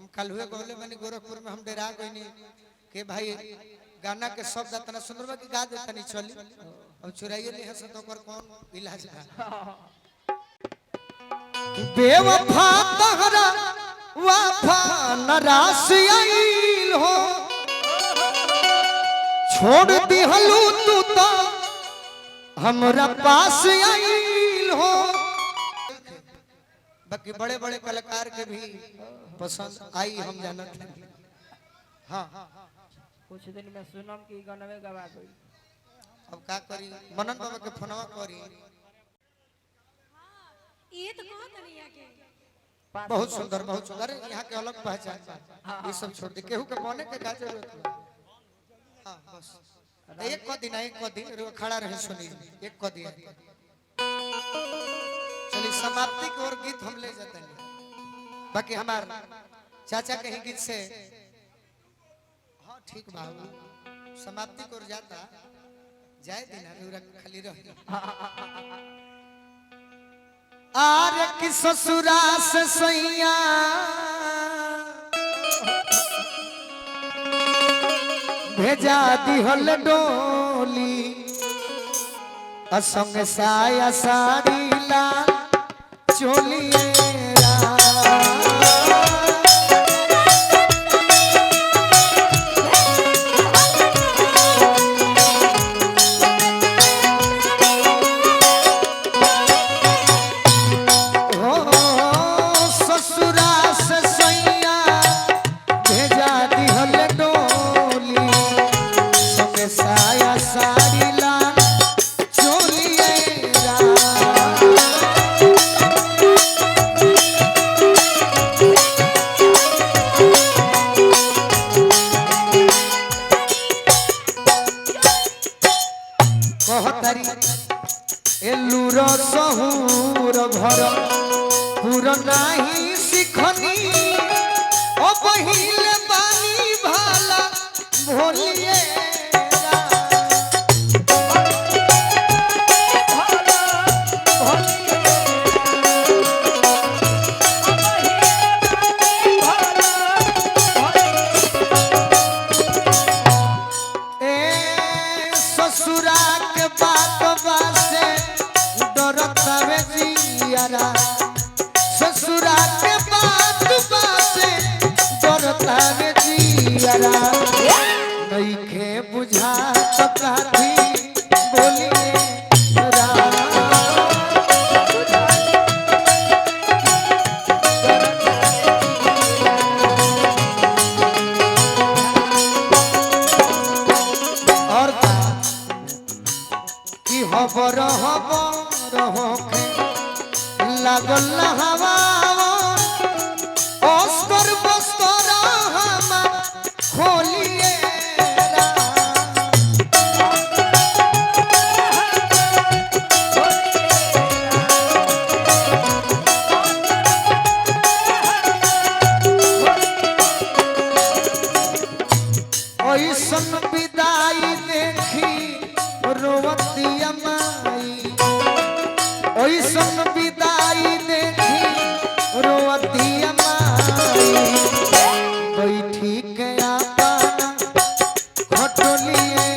हम कल हुए कहले मैंने गोरखपुर में हम डरा गए नहीं कि भाई गाना के शब्द इतना सुंदर बा कि गा देता नहीं चली अब चुराइए नहीं हंस तो कौन इलाज है बेवफा तहरा वफा नरासियाइल हो छोड़ दिहलू तू तो हमरा पास आइल हो बाकी बड़े बड़े कलाकार के भी पसंद आई हम जानत हैं। हाँ कुछ दिन में सुनम की गाना में गवा गई अब का करी मनन बाबा के फोनवा करी ये तो कौन दुनिया के बहुत सुंदर यहाँ के अलग पहचान ये सब छोड़ दे केहू के मने के का जरूरत है। हाँ बस एक को दिन खड़ा रहे सुनी एक को दिन चलिए समाप्ति की ओर गीत हम ले जाते हैं बाकी हमार चाचा के ही गीत से हाँ ठीक बाबू समाप्ति की ओर जाता जाए दिन खाली रह आरे कि ससुरा से सैया भेजा दिहल डोली असंग साया साड़ी लाल चोलिए एलूर सहूर भर पुर नाही सिखनी ओ बहिले बानी भाला भोलिए ससुरा के बात बासे ससुरा के बात बासे डरता रे जियारा नहीं के बुझा सकता थी बोलिए और कि हबर लागल हवा अस्तर बस्तर हम खोलिए ऐसन विदाई देखी रोवतिया माई ऐसन विदाई देखी रोवतिया माई बैठी के आपन खटोलिए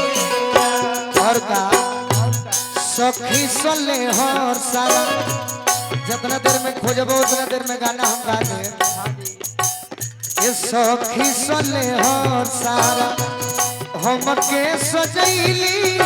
और का सखी सले हर सारा जितना देर में खोजबो उतना देर में गाना हम गा दे ये सखी सले हर सारा हम के सजैली